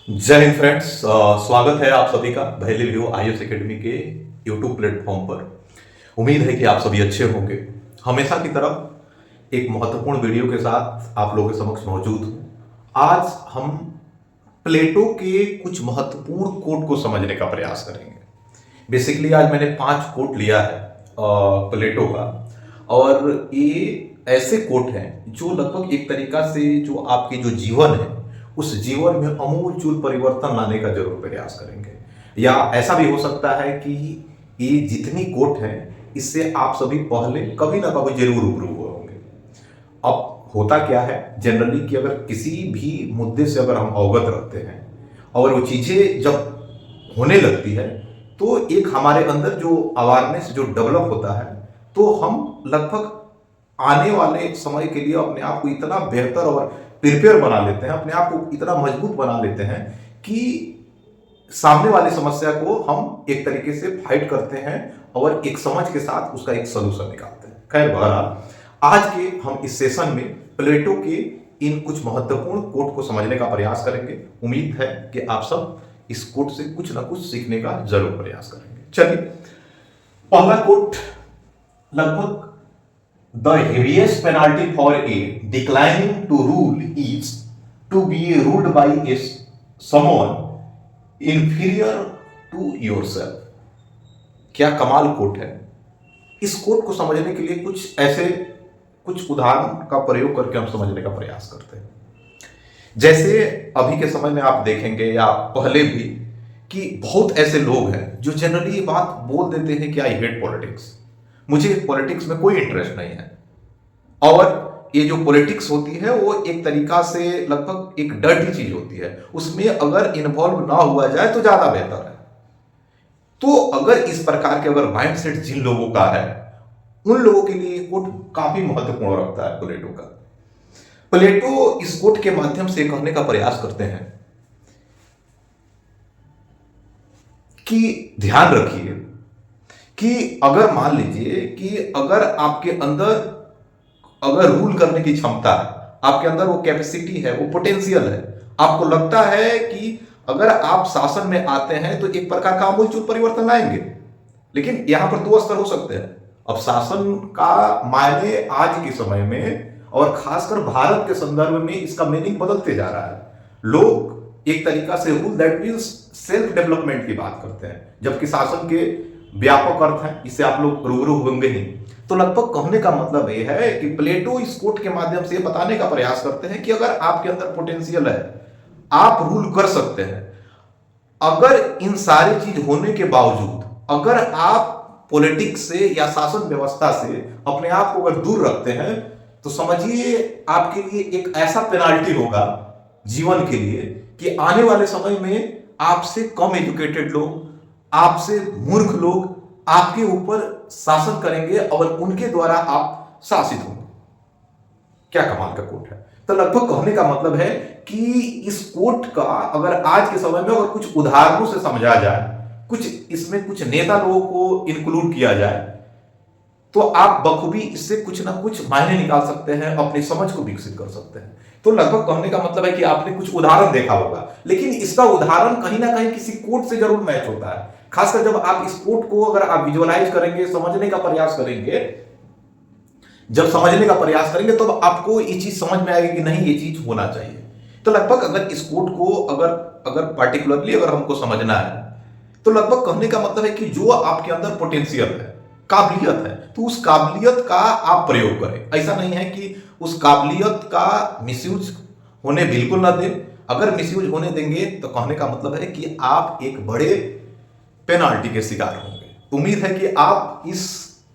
जय हिंद फ्रेंड्स। स्वागत है आप सभी का पहले व्यू आईएएस एकेडमी के यूट्यूब प्लेटफॉर्म पर। उम्मीद है कि आप सभी अच्छे होंगे। हमेशा की तरह एक महत्वपूर्ण वीडियो के साथ आप लोगों के समक्ष मौजूद हूं। आज हम प्लेटो के कुछ महत्वपूर्ण कोट को समझने का प्रयास करेंगे। बेसिकली आज मैंने 5 कोट लिया है प्लेटो का, और ये ऐसे कोट हैं जो लगभग एक तरीका से जो आपके जो जीवन है उस जीवन में अमूलचूल परिवर्तन लाने का जरूर प्रयास करेंगे। या ऐसा भी हो सकता है कि ये जितनी कोट हैं इससे आप सभी पहले कभी ना कभी जरूर रूबरू हुए होंगे। अब होता क्या है जनरली कि अगर किसी भी मुद्दे से अगर हम अवगत रहते हैं और वो चीजें जब होने लगती है तो एक हमारे अंदर जो अवेयरनेस जो डेवलप होता है तो हम लगभग आने वाले समय के लिए अपने आप को इतना बेहतर और प्रिपेयर बना लेते हैं, अपने आप को इतना मजबूत बना लेते हैं कि सामने वाली समस्या को हम एक तरीके से फाइट करते हैं और एक समझ के साथ उसका एक सोल्यूशन निकालते हैं। खैर बहरहाल आज के हम इस सेशन में प्लेटो के इन कुछ महत्वपूर्ण कोट को समझने का प्रयास करेंगे। उम्मीद है कि आप सब इस कोट से कुछ ना कुछ सीखने का जरूर प्रयास करेंगे। चलिए, पहला कोट लगभग the heaviest penalty for a declining to rule is to be ruled by someone inferior to yourself। क्या कमाल कोट है। इस कोट को समझने के लिए कुछ उदाहरण का प्रयोग करके हम समझने का प्रयास करते हैं। जैसे अभी के समय में आप देखेंगे या पहले भी कि बहुत ऐसे लोग हैं जो जनरली ये बात बोल देते हैं कि आई हेट पॉलिटिक्स, मुझे पॉलिटिक्स में कोई इंटरेस्ट नहीं है। और ये जो पॉलिटिक्स होती है वो एक तरीका से लगभग एक डर्टी चीज होती है, उसमें अगर इन्वॉल्व ना हुआ जाए तो ज्यादा बेहतर है। तो अगर इस प्रकार के अगर माइंडसेट जिन लोगों का है उन लोगों के लिए कोट काफी महत्वपूर्ण रखता है प्लेटो का। प्लेटो इस कोट के माध्यम से कहने का प्रयास करते हैं कि ध्यान रखिए कि अगर मान लीजिए कि अगर आपके अंदर अगर रूल करने की क्षमता है, आपके अंदर वो कैपेसिटी है, वो पोटेंशियल है, आपको लगता है कि अगर आप शासन में आते हैं तो एक प्रकार का आमूलचूल परिवर्तन लाएंगे। लेकिन यहां पर 2 स्तर हो सकते हैं। अब शासन का मायने आज के समय में और खासकर भारत के संदर्भ में इसका मीनिंग बदलते जा रहा है। लोग एक तरीका से rule that means self development की बात करते हैं, जबकि शासन के व्यापक अर्थ है, इससे आप लोग रूबरू होंगे ही। तो लगभग कहने का मतलब यह है कि प्लेटो इस कोट के माध्यम से बताने का प्रयास करते हैं कि अगर आपके अंदर पोटेंशियल है, आप रूल कर सकते हैं। अगर इन सारी चीज होने के बावजूद अगर आप पॉलिटिक्स से या शासन व्यवस्था से अपने आप को अगर दूर रखते हैं तो समझिए आपके लिए एक ऐसा पेनाल्टी होगा जीवन के लिए कि आने वाले समय में आपसे कम एजुकेटेड लोग, आपसे मूर्ख लोग आपके ऊपर शासन करेंगे और उनके द्वारा आप शासित होंगे। क्या कमाल का कोट है। तो लगभग कहने का मतलब है कि इस कोट का अगर आज के समय में अगर कुछ उदाहरणों से समझा जाए, कुछ इसमें कुछ नेता लोगों को इंक्लूड किया जाए तो आप बखूबी इससे कुछ ना कुछ मायने निकाल सकते हैं, अपनी समझ को विकसित कर सकते हैं। तो लगभग कहने का मतलब है कि आपने कुछ उदाहरण देखा होगा, लेकिन इसका उदाहरण कहीं ना कहीं किसी कोट से जरूर मैच होता है। खासकर जब आप इस कोट को अगर आप विजुअलाइज करेंगे, समझने का प्रयास करेंगे, जब समझने का प्रयास करेंगे तो आपको ये चीज समझ में आएगी कि नहीं ये चीज होना चाहिए। तो लगभग अगर इस कोट को अगर पार्टिकुलरली अगर हमको समझना है तो लगभग कहने का मतलब है कि जो आपके अंदर पोटेंशियल है, काबिलियत है, तो उस काबिलियत का आप प्रयोग करें। ऐसा नहीं है कि उस काबिलियत का मिसयूज होने बिल्कुल ना दें। अगर मिसयूज होने देंगे तो कहने का मतलब है कि आप एक बड़े पेनाल्टी के शिकार होंगे। उम्मीद है कि आप इस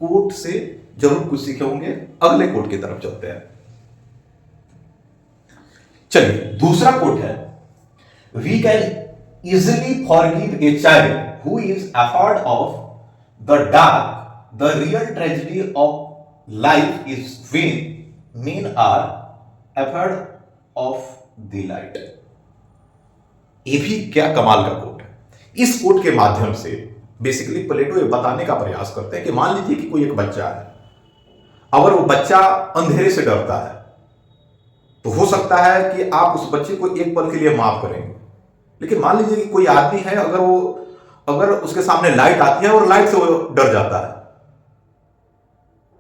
कोट से जरूर कुछ सीखे होंगे। अगले कोट की तरफ चलते हैं। चलिए, दूसरा कोट है we can easily forgive a child who is afraid of the dark the real tragedy of life is when men are afraid of the light. ये भी क्या कमाल का कोट है। इस कोट के माध्यम से बेसिकली प्लेटो ये बताने का प्रयास करते हैं कि मान लीजिए कि कोई एक बच्चा है, अगर वो बच्चा अंधेरे से डरता है तो हो सकता है कि आप उस बच्चे को एक पल के लिए माफ करेंगे, लेकिन मान लीजिए कि कोई आदमी है, अगर उसके सामने लाइट आती है और लाइट से वो डर जाता है,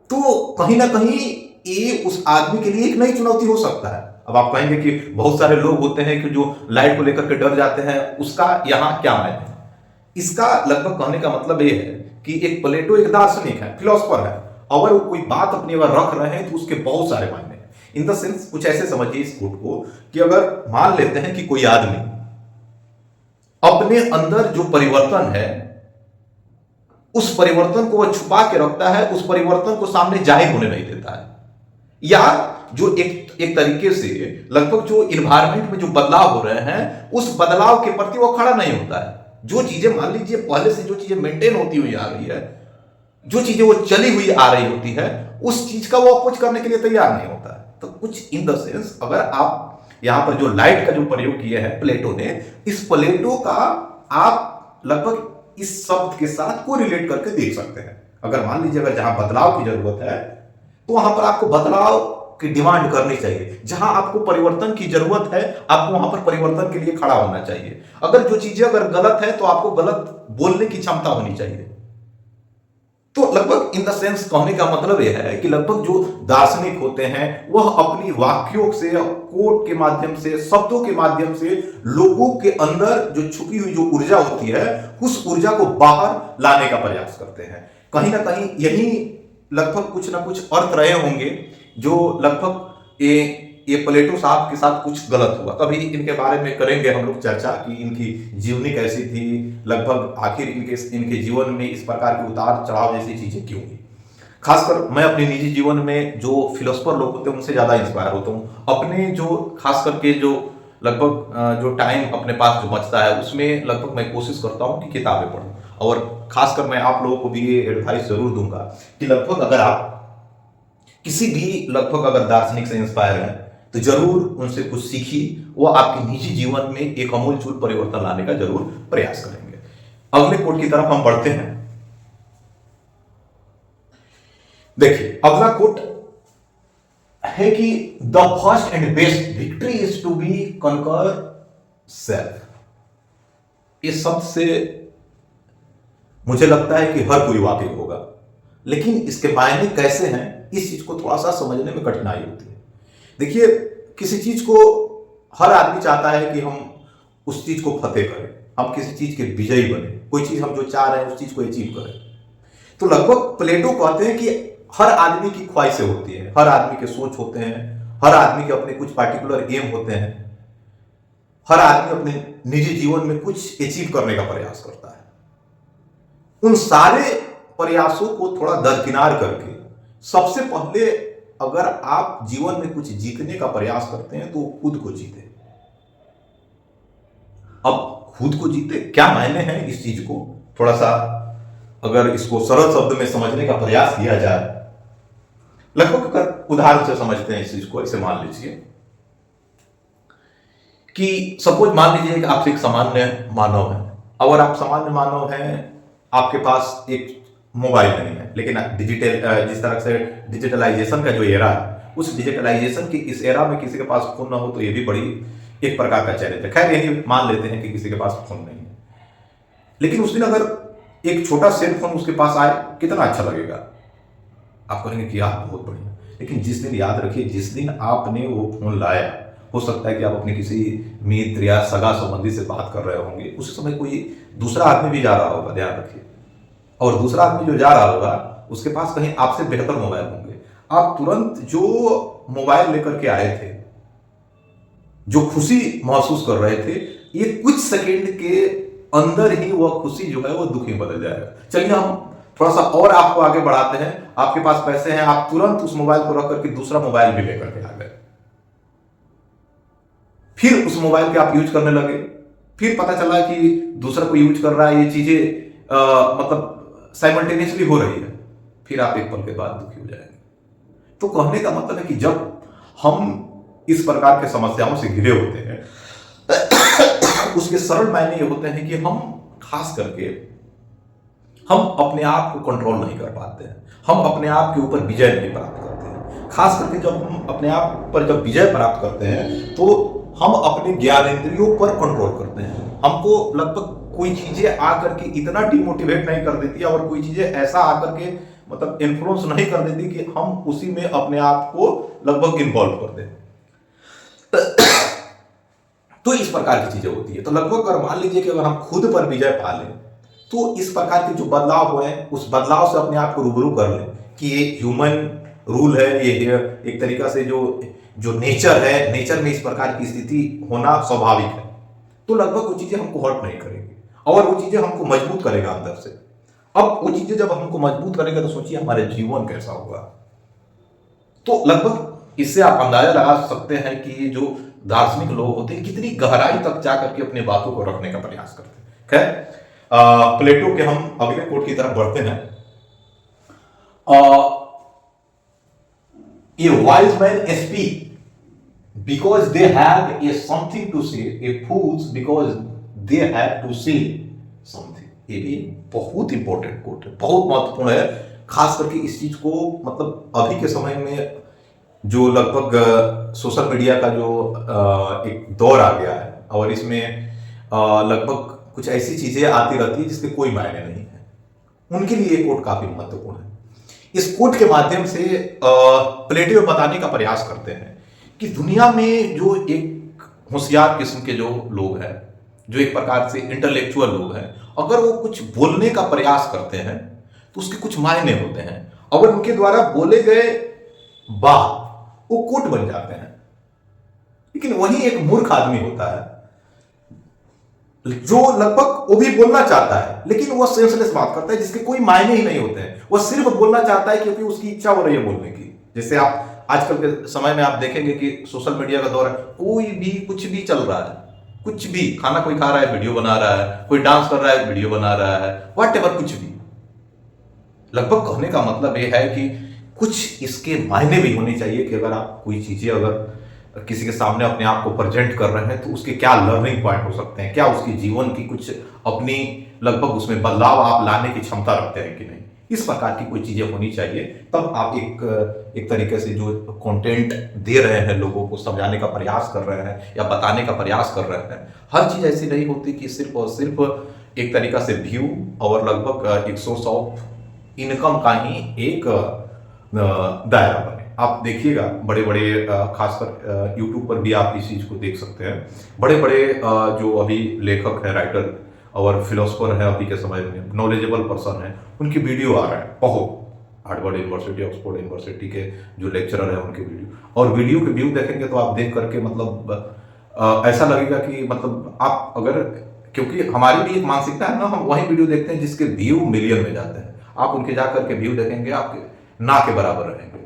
तो कहीं ना कहीं ये उस आदमी के लिए एक नई चुनौती हो सकता है। अब आप कहेंगे कि बहुत सारे लोग होते हैं कि जो लाइट को लेकर के डर जाते हैं, उसका यहां क्या मायने है? इसका लगभग कहने का मतलब ये है कि एक प्लेटो एक दार्शनिक है, फिलोसफर है, अगर वो कोई बात अपनी अगर रख रहे हैं तो उसके बहुत सारे मायने हैं। इन द सेंस कुछ ऐसे समझिए इस कोट को कि अगर मान लेते हैं कि कोई आदमी अपने अंदर जो परिवर्तन है उस परिवर्तन को वह छुपा के रखता है, उस परिवर्तन को सामने जाहिर होने नहीं देता है, या जो एक तरीके से लगभग जो इन्वायरमेंट में जो बदलाव हो रहे हैं उस बदलाव के प्रति वो खड़ा नहीं होता है। जो चीजें मान लीजिए पहले से जो चीजें मेंटेन होती हुई आ रही है, जो चीजें वो चली हुई आ रही होती है, उस चीज का वो अपोज करने के लिए तैयार नहीं होता है। तो कुछ इन द सेंस अगर आप यहां पर जो लाइट का जो प्रयोग किया है प्लेटो ने, इस प्लेटो का आप लगभग इस शब्द के साथ को रिलेट करके देख सकते हैं। अगर मान लीजिए अगर जहां बदलाव की जरूरत है तो वहां पर आपको बदलाव की डिमांड करनी चाहिए, जहां आपको परिवर्तन की जरूरत है आपको वहां पर परिवर्तन के लिए खड़ा होना चाहिए। अगर जो चीजें अगर गलत है तो आपको गलत बोलने की क्षमता होनी चाहिए। तो लगभग इन द सेंस कहने का मतलब यह है कि लगभग जो दार्शनिक होते हैं वह अपनी वाक्यों से, कोट के माध्यम से, शब्दों के माध्यम से लोगों के अंदर जो छुपी हुई जो ऊर्जा होती है उस ऊर्जा को बाहर लाने का प्रयास करते हैं। कहीं ना कहीं यही लगभग कुछ ना कुछ अर्थ रहे होंगे जो लगभग ये प्लेटो साहब के साथ कुछ गलत हुआ। कभी इनके बारे में करेंगे हम लोग चर्चा कि इनकी जीवनी कैसी थी, लगभग आखिर इनके जीवन में इस प्रकार के उतार चढ़ाव जैसी चीजें क्यों हुई। खासकर मैं अपने निजी जीवन में जो फिलोसफर लोग होते हैं उनसे ज्यादा इंस्पायर होता हूँ। अपने जो खास करके जो लगभग जो टाइम अपने पास जो बचता है उसमें लगभग मैं कोशिश करता हूँ कि किताबें पढूं। और खासकर मैं आप लोगों को भी ये एडवाइस जरूर दूंगा कि लगभग अगर आप किसी भी लगभग अगर दार्शनिक से इंस्पायर हैं तो जरूर उनसे कुछ सीखिए, वो आपके निजी जीवन में एक अमूलचूल परिवर्तन लाने का जरूर प्रयास करेंगे। अगले कोट की तरफ हम बढ़ते हैं। देखिए अगला कोट है कि the first and best victory is to be conquer self. इस शब्द से मुझे लगता है कि हर कोई वाकिफ होगा, लेकिन इसके मायने कैसे हैं इस चीज को थोड़ा सा समझने में कठिनाई होती है। देखिए किसी चीज को हर आदमी चाहता है कि हम उस चीज को फतेह करें, हम किसी चीज के विजयी बने, कोई चीज हम जो चाह रहे हैं उस चीज को अचीव करें। तो लगभग प्लेटो कहते हैं कि हर आदमी की ख्वाहिशें होती है, हर आदमी के सोच होते हैं, हर आदमी के अपने कुछ पार्टिकुलर एम होते हैं, हर आदमी अपने निजी जीवन में कुछ अचीव करने का प्रयास करता है। उन सारे प्रयासों को थोड़ा दरकिनार करके सबसे पहले अगर आप जीवन में कुछ जीतने का प्रयास करते हैं तो खुद को जीते। अब खुद को जीते क्या मायने हैं इस चीज को थोड़ा सा अगर इसको सरल शब्द में समझने का प्रयास किया जाए, लगभग अगर उदाहरण से समझते हैं इस चीज को, ऐसे मान लीजिए कि सपोज मान लीजिए कि आप एक सामान्य मानव है। अगर आप सामान्य मानव हैं, आपके पास एक मोबाइल नहीं है, लेकिन डिजिटल जिस तरह से डिजिटलाइजेशन का जो एरा है उस डिजिटलाइजेशन की इस एरा में किसी के पास फोन ना हो तो ये भी बड़ी एक प्रकार का चैलेंज है। खैर यही मान लेते हैं कि किसी के पास फोन नहीं है, लेकिन उस दिन अगर एक छोटा सेल फोन उसके पास आए कितना अच्छा लगेगा। आप कहेंगे कि यार बहुत बढ़िया, लेकिन जिस दिन याद रखिए जिस दिन आपने वो फोन लाया, हो सकता है कि आप अपने किसी मित्र या सगा संबंधी से बात कर रहे होंगे, उस समय कोई दूसरा आदमी भी जा रहा होगा, ध्यान रखिए, और दूसरा आदमी जो जा रहा होगा उसके पास कहीं आपसे बेहतर मोबाइल होंगे। आप तुरंत जो मोबाइल लेकर के आए थे, जो खुशी महसूस कर रहे थे, ये कुछ सेकंड के अंदर ही वह खुशी जो है वो दुख में बदल जाएगा। चलिए हम थोड़ा सा और आपको आगे बढ़ाते हैं। आपके पास पैसे हैं, आप तुरंत उस मोबाइल को रख करके दूसरा मोबाइल भी लेकर के आ गए, फिर उस मोबाइल के आप यूज करने लगे, फिर पता चला कि दूसरा कोई यूज कर रहा है, ये चीजें मतलब साइमल्टेनियसली हो रही है, फिर आप एक पल के बाद दुखी हो जाएंगे। तो कहने का मतलब है कि जब हम इस प्रकार के समस्याओं से घिरे होते हैं उसके सरल मायने ये होते हैं कि हम खास करके हम अपने आप को कंट्रोल नहीं कर पाते हैं, हम अपने आप के ऊपर विजय नहीं प्राप्त करते हैं। खास करके जब हम अपने आप पर जब विजय प्राप्त करते हैं तो हम अपने ज्ञानेंद्रियों पर कंट्रोल करते हैं। हमको लगभग कोई चीजें आकर के इतना डिमोटिवेट नहीं कर देती और कोई चीजें ऐसा आकर के मतलब इन्फ्लुएंस नहीं कर देती कि हम उसी में अपने आप को लगभग इन्वॉल्व कर दें। तो इस प्रकार की चीजें होती है। तो लगभग अगर मान लीजिए कि अगर हम खुद पर विजय पा लें तो इस प्रकार के जो बदलाव हुए हैं उस बदलाव से अपने आप को रूबरू कर लें कि ये ह्यूमन रूल है, ये एक तरीका से जो जो नेचर है, नेचर में इस प्रकार की स्थिति होना स्वाभाविक है। तो लगभग वो चीजें हमको हर्ट नहीं करेंगी और वो चीजें हमको मजबूत करेगा अंदर से। अब वो चीजें जब हमको मजबूत करेगा तो सोचिए हमारे जीवन कैसा होगा। तो लगभग इससे आप अंदाजा लगा सकते हैं कि ये जो दार्शनिक लोग होते हैं कितनी गहराई तक जाकर के अपनी बातों को रखने का प्रयास करते हैं। खैर प्लेटो के हम अगले कोट की तरफ बढ़ते हैं। A wise man speak because they have a something to say, a fools because they have to say something। ये भी बहुत इंपॉर्टेंट कोट है, बहुत महत्वपूर्ण है, खास करके इस चीज को मतलब अभी के समय में जो लगभग सोशल मीडिया का जो एक दौर आ गया है और इसमें लगभग कुछ ऐसी चीजें आती रहती है जिसके कोई मायने नहीं है, उनके लिए ये कोट काफी महत्वपूर्ण है। इस कोट के माध्यम से प्लेटो बताने का प्रयास करते हैं कि दुनिया में जो एक होशियार किस्म के जो लोग हैं, जो एक प्रकार से इंटेलेक्चुअल लोग हैं, अगर वो कुछ बोलने का प्रयास करते हैं तो उसके कुछ मायने होते हैं। अगर उनके द्वारा बोले गए बात वो कोट बन जाते हैं। लेकिन वही एक मूर्ख आदमी होता है जो लगभग वो भी बोलना चाहता है लेकिन वो सेंसलेस बात करता है जिसके कोई मायने ही नहीं होते हैं। वो सिर्फ बोलना चाहता है क्योंकि उसकी इच्छा हो रही है बोलने की। जैसे आप आजकल के समय में आप देखेंगे कि सोशल मीडिया का दौर है, कोई भी कुछ भी चल रहा है, कुछ भी खाना कोई खा रहा है वीडियो बना रहा है, कोई डांस कर रहा है वीडियो बना रहा है, व्हाटएवर कुछ भी। लगभग कहने का मतलब ये है कि कुछ इसके मायने भी होने चाहिए कि अगर आप कोई चीजें अगर किसी के सामने अपने आप को प्रेजेंट कर रहे हैं तो उसके क्या लर्निंग पॉइंट हो सकते हैं, क्या उसके जीवन की कुछ अपनी लगभग उसमें बदलाव आप लाने की क्षमता रखते हैं कि नहीं। इस प्रकार की कोई चीजें होनी चाहिए, तब आप एक तरीके से जो कंटेंट दे रहे हैं, लोगों को समझाने का प्रयास कर रहे हैं या बताने का प्रयास कर रहे हैं। हर चीज ऐसी नहीं होती कि सिर्फ और सिर्फ एक तरीका से व्यू और लगभग एक सोर्स ऑफ इनकम का ही एक दायरा बने। आप देखिएगा बड़े बड़े खासकर यूट्यूब पर भी आप इस चीज को देख सकते हैं। बड़े बड़े जो अभी लेखक है, राइटर और फिलोसफर है, अभी के समय में नॉलेजेबल पर्सन है, उनकी वीडियो आ रहा है बहुत। हार्वर्ड यूनिवर्सिटी, ऑक्सफोर्ड यूनिवर्सिटी के जो लेक्चरर है उनके वीडियो, और वीडियो के व्यू देखेंगे तो आप देख करके मतलब ऐसा लगेगा कि मतलब आप अगर, क्योंकि हमारी भी एक मानसिकता है ना, हम वही वीडियो देखते हैं जिसके व्यू मिलियन में जाते हैं। आप उनके जाकर के व्यू देखेंगे आपके ना के बराबर रहेंगे।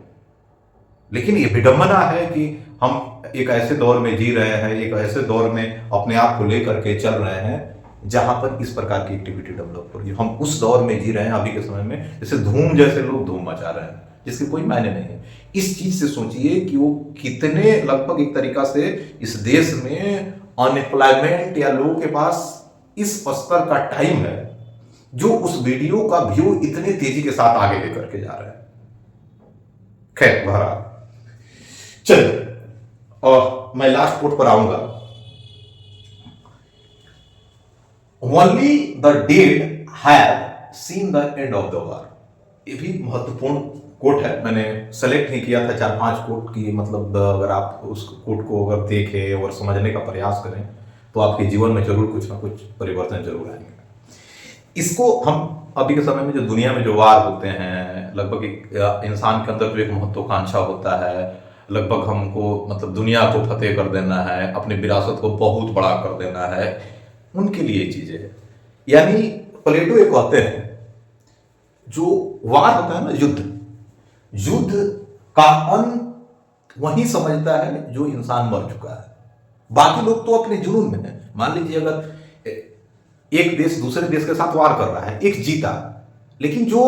लेकिन ये विडंबना है कि हम एक ऐसे दौर में जी रहे हैं, एक ऐसे दौर में अपने आप को लेकर के चल रहे हैं जहां पर इस प्रकार की एक्टिविटी डेवलप हो रही है। हम उस दौर में जी रहे हैं अभी के समय में, जैसे धूम जैसे लोग धूम मचा रहे हैं जिसके कोई मायने नहीं है। इस चीज से सोचिए कि वो कितने लगभग एक तरीका से इस देश में अनएम्प्लॉयमेंट या लोगों के पास इस स्तर का टाइम है जो उस वीडियो का व्यू इतने तेजी के साथ आगे लेकर के जा रहे हैं। खैर बहरहाल चलिए, और मैं लास्ट कोट पर आऊंगा। Only the dead have seen the end of the war. ये भी महत्वपूर्ण कोट है, मैंने सेलेक्ट नहीं किया था 4-5 कोट की, मतलब अगर आप उस कोट को अगर देखें और समझने का प्रयास करें तो आपके जीवन में जरूर कुछ ना कुछ परिवर्तन जरूर आएंगे। इसको हम अभी के समय में जो दुनिया में जो वार होते हैं, लगभग एक इंसान के अंदर जो एक महत्वाकांक्षा होता है, लगभग हमको मतलब दुनिया को फतेह कर देना है, अपनी विरासत को बहुत बड़ा कर देना है, उनके लिए चीजें है। यानी प्लेटो ये कहते हैं जो वार होता है ना, युद्ध का अंत वही समझता है जो इंसान मर चुका है। बाकी लोग तो अपने जुनून में है। मान लीजिए अगर एक देश दूसरे देश के साथ वार कर रहा है, एक जीता, लेकिन जो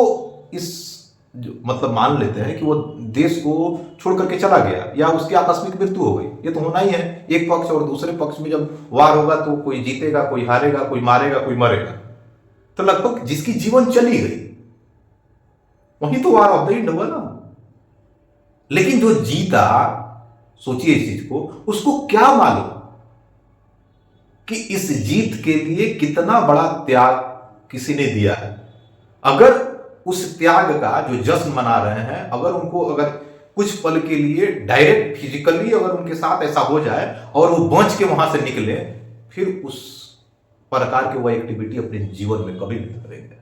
मतलब मान लेते हैं कि वो देश को छोड़ करके चला गया या उसकी आकस्मिक मृत्यु हो गई, ये तो होना ही है। एक पक्ष और दूसरे पक्ष में जब वार होगा तो कोई जीतेगा, कोई हारेगा, कोई मारेगा, कोई मरेगा। तो लगभग जिसकी जीवन चली गई वही तो वार ऑफ द एंड हुआ ना। लेकिन जो जीता, सोचिए इस चीज को, उसको क्या मालूम कि इस जीत के लिए कितना बड़ा त्याग किसी ने दिया है। अगर उस त्याग का जो जश्न मना रहे हैं, अगर कुछ पल के लिए डायरेक्ट फिजिकली अगर उनके साथ ऐसा हो जाए और वो बच के वहां से निकले, फिर उस प्रकार की वह एक्टिविटी अपने जीवन में कभी नहीं करेंगे।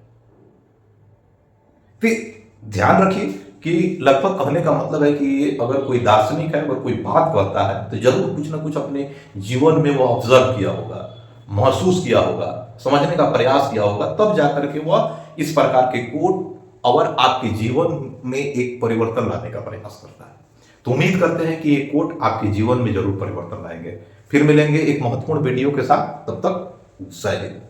फिर ध्यान रखिए कि लगभग कहने का मतलब है कि अगर कोई दार्शनिक है, अगर कोई बात कहता है, तो जरूर कुछ ना कुछ अपने जीवन में वो ऑब्जर्व किया होगा, महसूस किया होगा, समझने का प्रयास किया होगा, तब जाकर के वह इस प्रकार के कोट और आपके जीवन में एक परिवर्तन लाने का प्रयास करता है। तो उम्मीद करते हैं कि ये कोट आपके जीवन में जरूर परिवर्तन लाएंगे। फिर मिलेंगे एक महत्वपूर्ण वीडियो के साथ, तब तक जय हिंद।